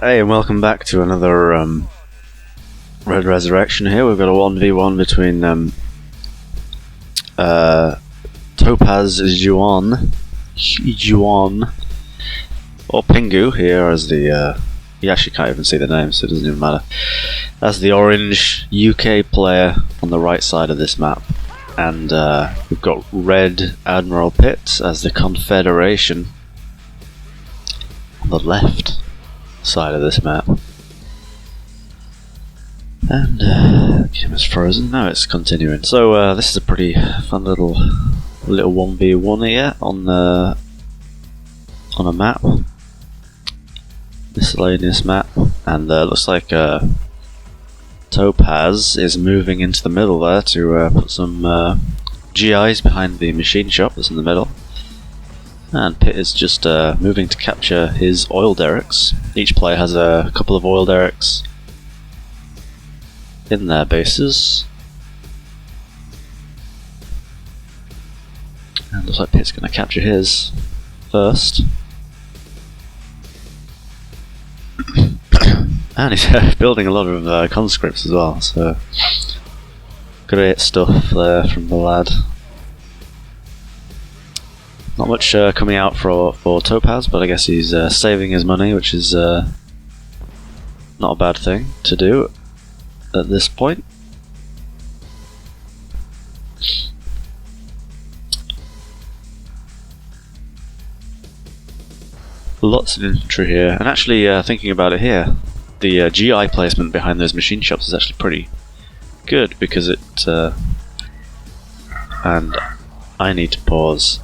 Hey, and welcome back to another Red Resurrection here. We've got a 1v1 between TopazJuan or Pingu here as the you actually can't even see the name, so it doesn't even matter. As the orange UK player on the right side of this map, and we've got red Admiral Pitt as the Confederation on the left side of this map. And game is frozen. Now it's continuing. So this is a pretty fun little 1v1 here on a map, miscellaneous map, and looks like Topaz is moving into the middle there to put some GIs behind the machine shop that's in the middle. And Pitt is just moving to capture his oil derricks. Each player has a couple of oil derricks in their bases. And looks like Pitt's going to capture his first. And he's building a lot of conscripts as well, so great stuff there from the lad. Not much coming out for Topaz, but I guess he's saving his money, which is not a bad thing to do at this point. Lots of infantry here, and actually thinking about it here, the GI placement behind those machine shops is actually pretty good, because it and I need to pause.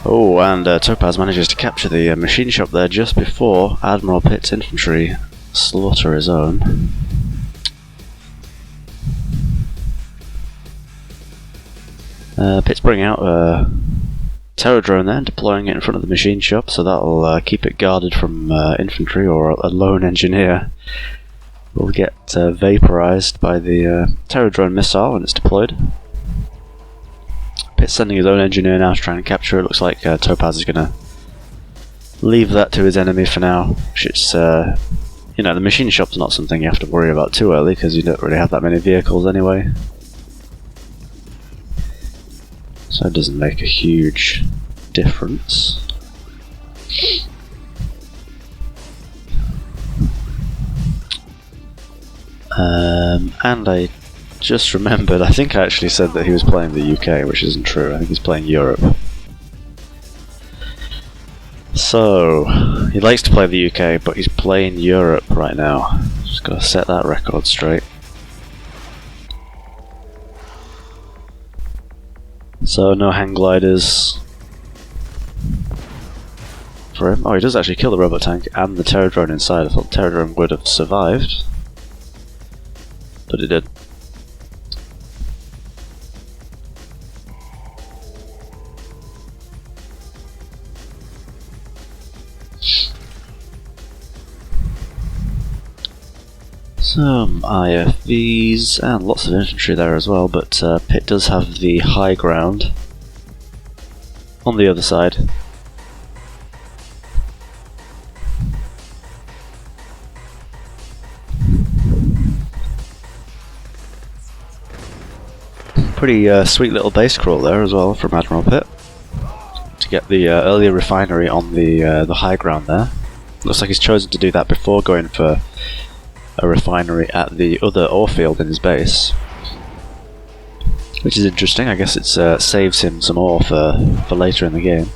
Oh, and Topaz manages to capture the machine shop there just before Admiral Pitt's infantry slaughter his own. Pitt's bringing out a terror drone there and deploying it in front of the machine shop, so that'll keep it guarded from infantry, or a lone engineer will get vaporized by the terror drone missile when it's deployed. Pitt's sending his own engineer now to try and capture it. Looks like Topaz is going to leave that to his enemy for now, which it's, you know, the machine shop's not something you have to worry about too early, because you don't really have that many vehicles anyway. So it doesn't make a huge difference. And I just remembered, I think I actually said that he was playing the UK, which isn't true. I think he's playing Europe. So, he likes to play the UK, but he's playing Europe right now. Just gotta set that record straight. So, no hang gliders for him. Oh, he does actually kill the robot tank and the terror drone inside. I thought the terror drone would have survived, but it did. Some IFVs and lots of infantry there as well, but Pitt does have the high ground on the other side. Pretty sweet little base crawl there as well from Admiral Pitt to get the earlier refinery on the high ground there. Looks like he's chosen to do that before going for a refinery at the other ore field in his base, which is interesting. I guess it saves him some ore for later in the game.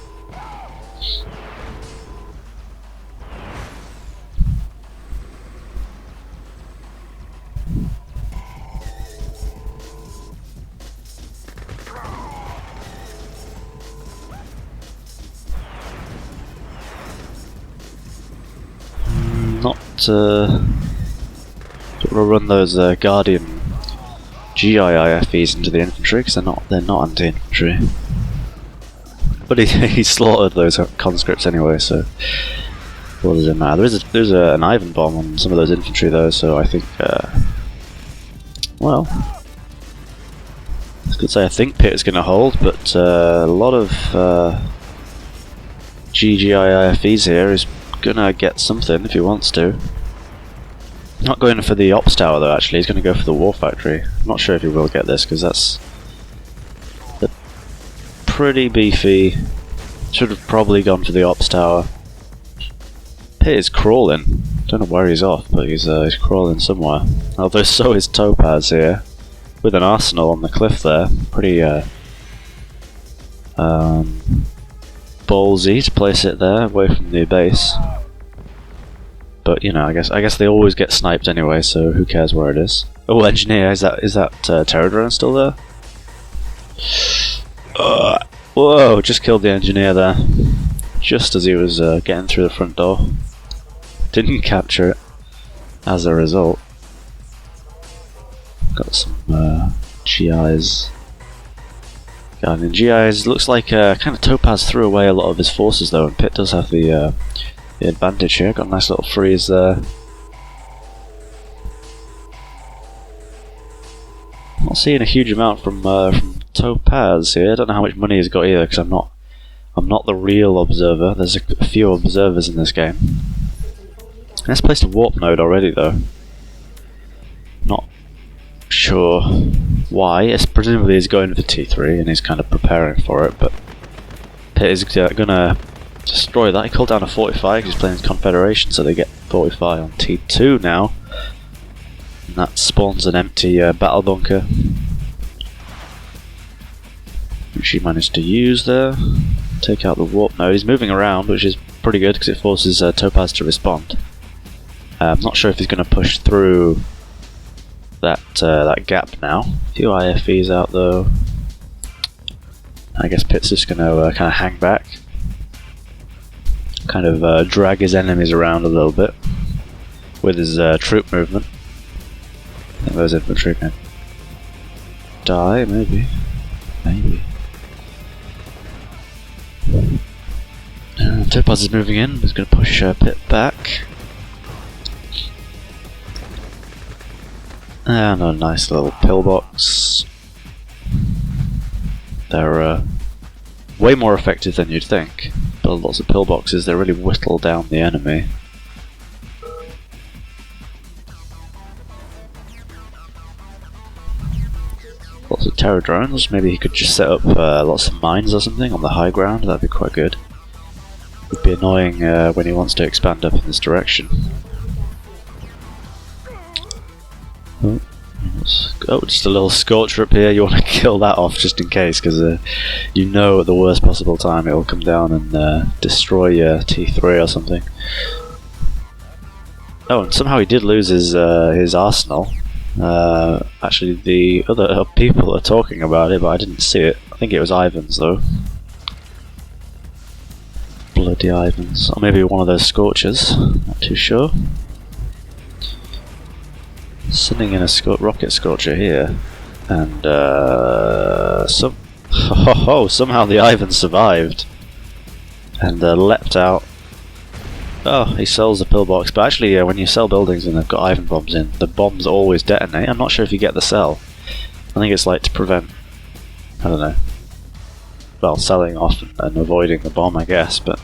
We'll run those Guardian GI IFVs into the infantry, because they're not anti-infantry. But he slaughtered those conscripts anyway, so what does it matter? There's an Ivan bomb on some of those infantry though, so I think well, I could say I think Pitt is going to hold, but a lot of GGIFEs here is gonna get something if he wants to. Not going for the ops tower though, actually, he's gonna go for the war factory. I'm not sure if he will get this, because that's pretty beefy. Should have probably gone for the ops tower. Pitt is crawling. Don't know where he's off, but he's crawling somewhere. Although so is Topaz here, with an arsenal on the cliff there. Pretty ballsy to place it there, away from the base. But you know, I guess they always get sniped anyway, so who cares where it is? Oh, engineer, is that terror drone still there? Whoa! Just killed the engineer there, just as he was getting through the front door. Didn't capture it as a result. Got some GIs. Guardian GIs. Looks like kind of Topaz threw away a lot of his forces though, and Pitt does have the advantage here. Got a nice little freeze there. Not seeing a huge amount from Topaz here. I don't know how much money he's got either, because I'm not the real observer. There's a few observers in this game. Let's place a warp node already though. Not sure why. It's presumably he's going for T3 and he's kind of preparing for it, but Pitt is gonna destroy that. He called down a 45 because he's playing Confederation, so they get 45 on T2 now. And that spawns an empty battle bunker, which he managed to use there. Take out the warp node. He's moving around, which is pretty good because it forces Topaz to respond. I'm not sure if he's going to push through that gap now. A few IFEs out though. I guess Pitt's just going to kind of hang back, kind of drag his enemies around a little bit with his troop movement. I think those infantry can die, maybe. Topaz is moving in. He's going to push Pitt back. And a nice little pillbox. They're way more effective than you'd think. Build lots of pillboxes, they really whittle down the enemy. Lots of terror drones. Maybe he could just set up lots of mines or something on the high ground. That'd be quite good. Would be annoying when he wants to expand up in this direction. Oh, just a little scorcher up here. You want to kill that off just in case, because you know at the worst possible time it will come down and destroy your T3 or something. Oh, and somehow he did lose his arsenal. Actually, the other people are talking about it, but I didn't see it. I think it was Ivan's though. Bloody Ivan's, or maybe one of those scorchers. Not too sure. Sending in a rocket scorcher here, and somehow the Ivan survived and leapt out. Oh, he sells the pillbox, but actually when you sell buildings and they've got Ivan bombs in, the bombs always detonate. I'm not sure if you get the sell. I think it's like to prevent, I don't know, well, selling off and avoiding the bomb, I guess, but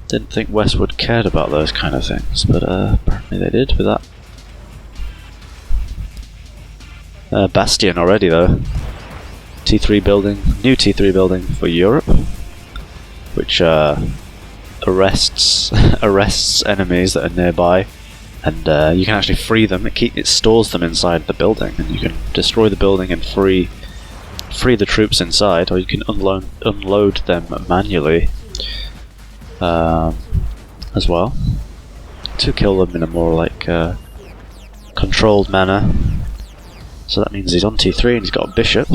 didn't think Westwood cared about those kind of things, but apparently they did with that. Bastion already though. T3 building, new T3 building for Europe, which arrests enemies that are nearby, and you can actually free them. It stores them inside the building, and you can destroy the building and free the troops inside, or you can unload them manually. As well, to kill them in a more like controlled manner. So that means he's on T3 and he's got a bishop.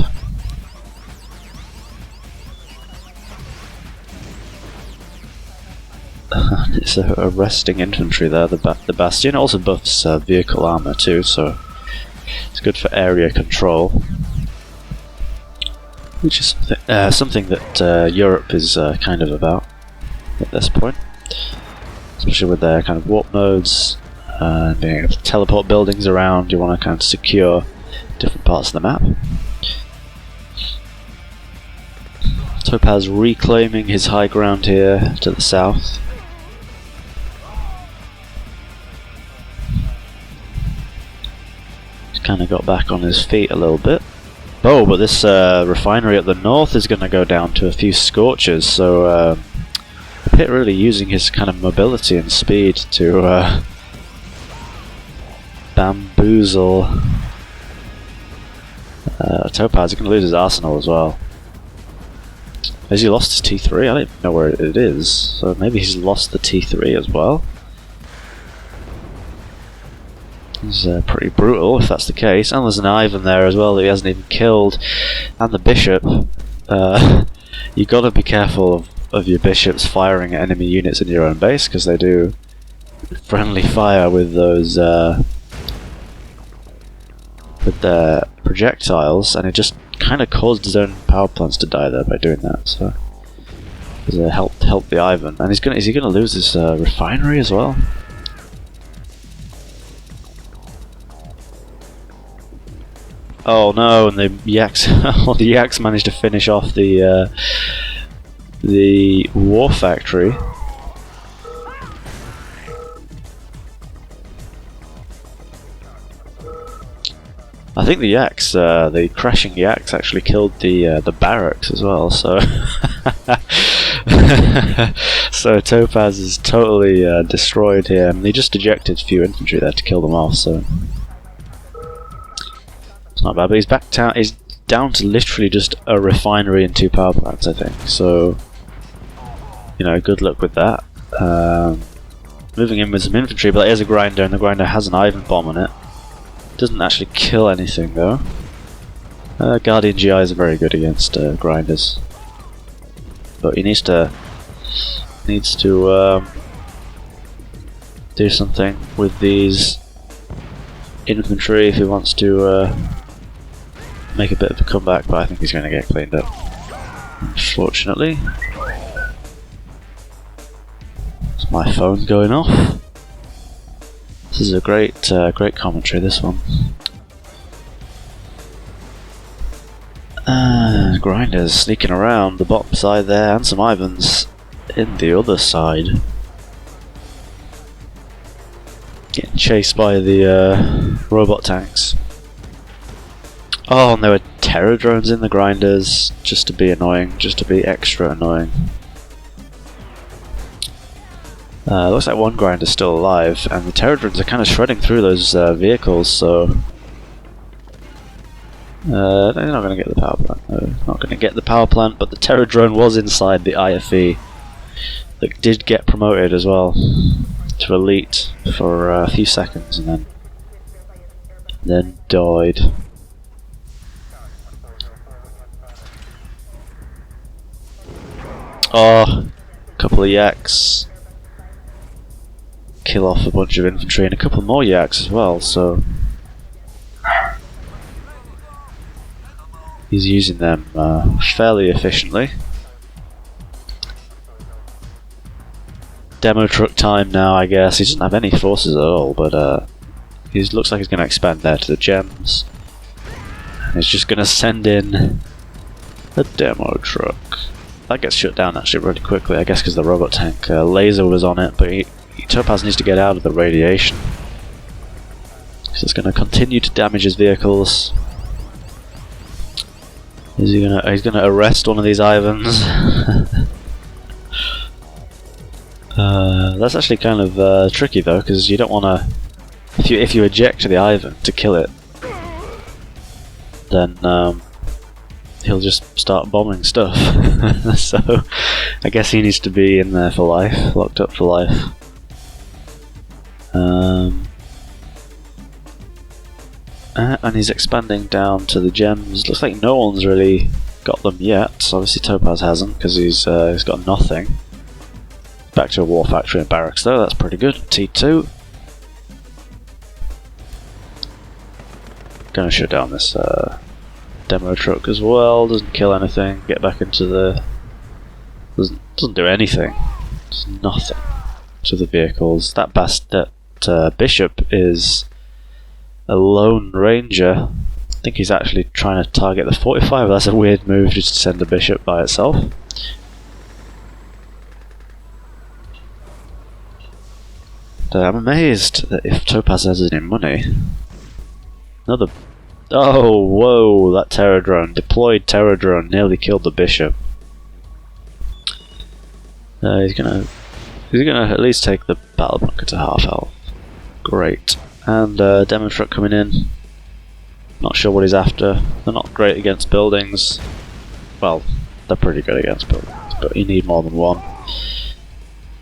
It's arresting infantry there. The Bastion also buffs vehicle armor too, so it's good for area control, which is something that Europe is kind of about at this point, especially with their kind of warp nodes and being able to teleport buildings around. You want to kind of secure different parts of the map. Topaz reclaiming his high ground here to the south. He's kind of got back on his feet a little bit. Oh, but this refinery at the north is going to go down to a few scorches, so Pitt really using his kind of mobility and speed to bamboozle Topaz. He's going to lose his arsenal as well. Has he lost his T3? I don't even know where it is, so maybe he's lost the T3 as well. It's pretty brutal if that's the case. And there's an Ivan there as well that he hasn't even killed. And the bishop. You've got to be careful of your bishops firing at enemy units in your own base, because they do friendly fire with those with their projectiles, and it just kind of caused his own power plants to die there by doing that. So it helped the Ivan. And is he gonna lose his refinery as well? Oh no! And the Yaks, well, the Yaks managed to finish off the war factory. I think the Yaks, the crashing Yaks, actually killed the barracks as well. So, so Topaz is totally destroyed here. I mean, he just ejected a few infantry there to kill them off. So it's not bad. But he's back down. He's down to literally just a refinery and 2 power plants, I think. So, you know, good luck with that. Moving in with some infantry, but there's a grinder, and the grinder has an Ivan bomb on it. Doesn't actually kill anything though. Guardian GIs are very good against grinders, but he needs to do something with these infantry if he wants to make a bit of a comeback. But I think he's going to get cleaned up, unfortunately. It's my phone going off. This is a great commentary, this one. Grinders sneaking around the bottom side there, and some Ivans in the other side. Getting chased by the robot tanks. Oh, and there were terror drones in the grinders, just to be annoying, just to be extra annoying. Looks like one grinder's still alive, and the terror drones are kind of shredding through those vehicles, so they're not going to get the power plant. No, not going to get the power plant, but the terror drone was inside the IFE that did get promoted as well to elite for a few seconds, and then died. Oh, a couple of Yaks. Kill off a bunch of infantry and a couple more Yaks as well, so he's using them fairly efficiently. Demo truck time now, I guess. He doesn't have any forces at all, but he looks like he's going to expand there to the gems. And he's just going to send in a demo truck. That gets shut down actually really quickly, I guess because the robot tank laser was on it, but Topaz needs to get out of the radiation, because it's going to continue to damage his vehicles. Is he gonna? He's going to arrest one of these Ivans. That's actually kind of tricky though, because you don't want to. If you eject the Ivan to kill it, then he'll just start bombing stuff. So I guess he needs to be in there for life, locked up for life. And he's expanding down to the gems. Looks like no one's really got them yet. So obviously Topaz hasn't, because he's got nothing. Back to a war factory and barracks though, that's pretty good. T2. Gonna shut down this demo truck as well. Doesn't kill anything. Get back into the... Doesn't do anything. Does nothing to the vehicles. That bishop is a lone ranger I think he's actually trying to target the 45. That's a weird move just to send the bishop by itself. I'm amazed that if Topaz has any money. Another. Oh, whoa! That terror drone, deployed terror drone, nearly killed the bishop. He's gonna at least take the battle bunker to half health. Great. And demo truck coming in. Not sure what he's after. They're not great against buildings. Well, they're pretty good against buildings, but you need more than one.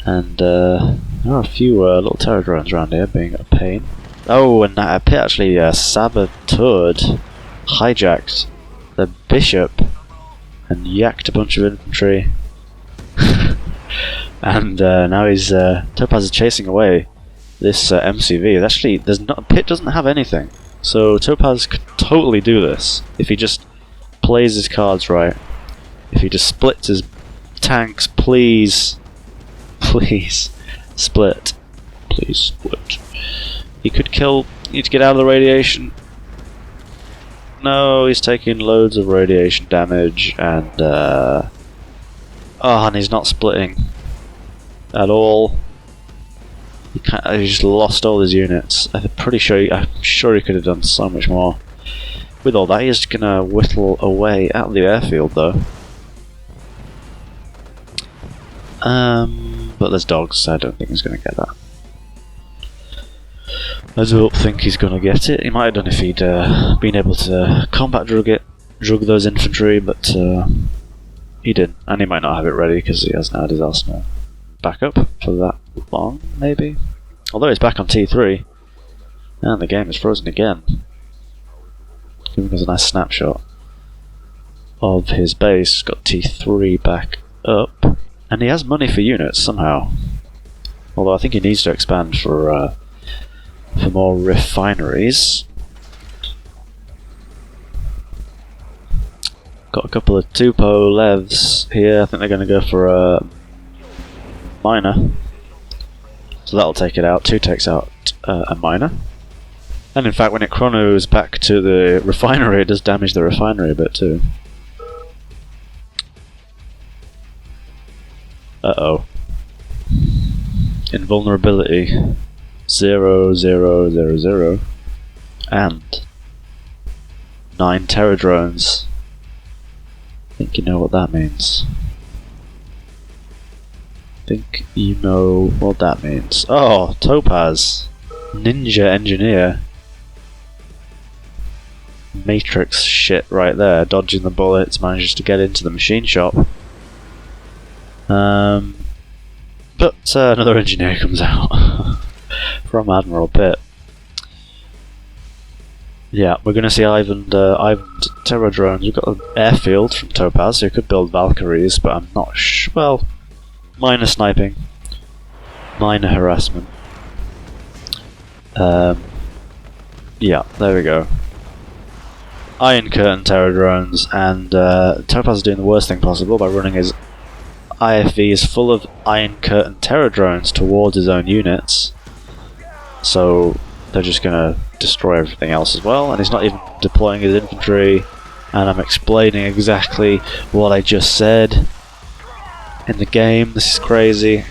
And there are a few little terror drones around here being a pain. Oh, and that pit actually saboteured, hijacked the bishop and yacked a bunch of infantry. And now he's Topaz is chasing away this MCV. Actually, pit doesn't have anything, so Topaz could totally do this if he just plays his cards right. If he just splits his tanks, please. Please split. Please split. He could kill. Need to get out of the radiation. No, he's taking loads of radiation damage, and oh, and he's not splitting at all. He just lost all his units. I'm sure he could have done so much more. With all that, he's gonna whittle away at the airfield, though. But there's dogs, so I don't think he's going to get that. I don't think he's going to get it. He might have done if he'd been able to combat drug those infantry, but he didn't. And he might not have it ready because he hasn't had his arsenal back up for that long, maybe. Although he's back on T3, and the game is frozen again, giving us a nice snapshot of his base. He's got T3 back up. And he has money for units somehow. Although I think he needs to expand for more refineries. Got a couple of Tupo Levs here. I think they're going to go for a miner. So that'll take it out. 2 takes out a miner. And in fact, when it chronos back to the refinery, it does damage the refinery a bit too. Uh-oh. Invulnerability 0, 0, 0, 0. And 9 terror drones. I think you know what that means. Think you know what that means. Oh, Topaz. Ninja engineer. Matrix shit right there. Dodging the bullets, manages to get into the machine shop. But another engineer comes out from Admiral Pit. Yeah, we're going to see Ivan terror drones. We've got an airfield from Topaz, so you could build Valkyries, but I'm not sure. Well, minor sniping, minor harassment. Yeah, there we go. Iron Curtain terror drones, and Topaz is doing the worst thing possible by running his IFVs full of Iron Curtain terror drones towards his own units. So they're just going to destroy everything else as well, and he's not even deploying his infantry, and I'm explaining exactly what I just said in the game. This is crazy.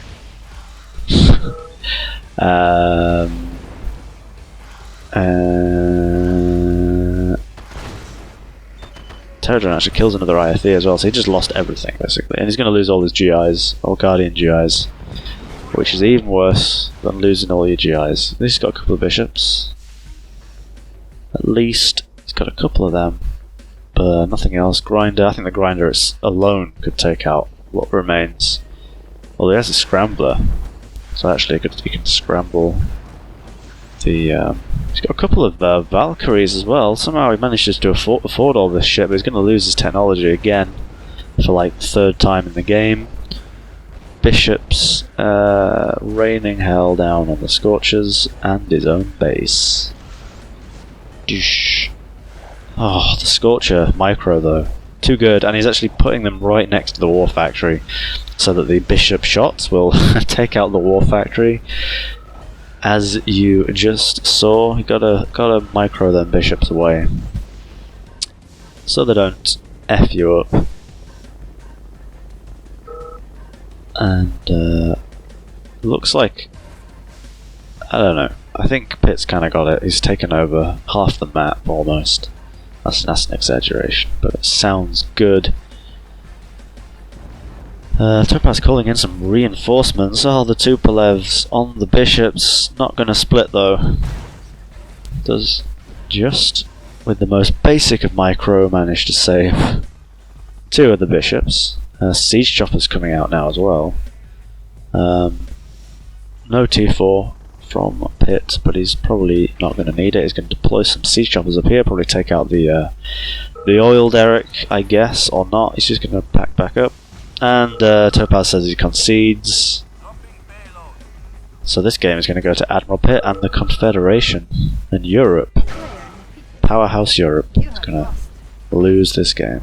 Terror drone actually kills another IFE as well, so he just lost everything basically, and he's going to lose all his GIs, all Guardian GIs, which is even worse than losing all your GIs. At least he's got a couple of bishops. At least he's got a couple of them, but nothing else. Grinder, I think the grinder alone could take out what remains. Well, he has a scrambler, so actually he can scramble the. He's got a couple of Valkyries as well. Somehow he manages to afford all this shit, but he's going to lose his technology again for like the 3rd time in the game. Bishops raining hell down on the Scorchers and his own base. Oh, the Scorcher micro though. Too good, and he's actually putting them right next to the War Factory so that the bishop shots will take out the War Factory. As you just saw, you gotta micro them bishops away. so they don't F you up. And looks like, I don't know, I think Pitt's kind of got it. He's taken over half the map almost. That's an exaggeration, but it sounds good. Topaz calling in some reinforcements. Oh, the Tupolevs on the bishops. Not going to split though. Does just, with the most basic of micro, manage to save 2 of the bishops. Siege choppers coming out now as well. No T4 from Pitt, but he's probably not going to need it. He's going to deploy some siege choppers up here, probably take out the oil derrick, I guess, or not. He's just going to pack back up. And Topaz says he concedes. So this game is going to go to Admiral Pitt and the Confederation. And Europe, powerhouse Europe, is going to lose this game.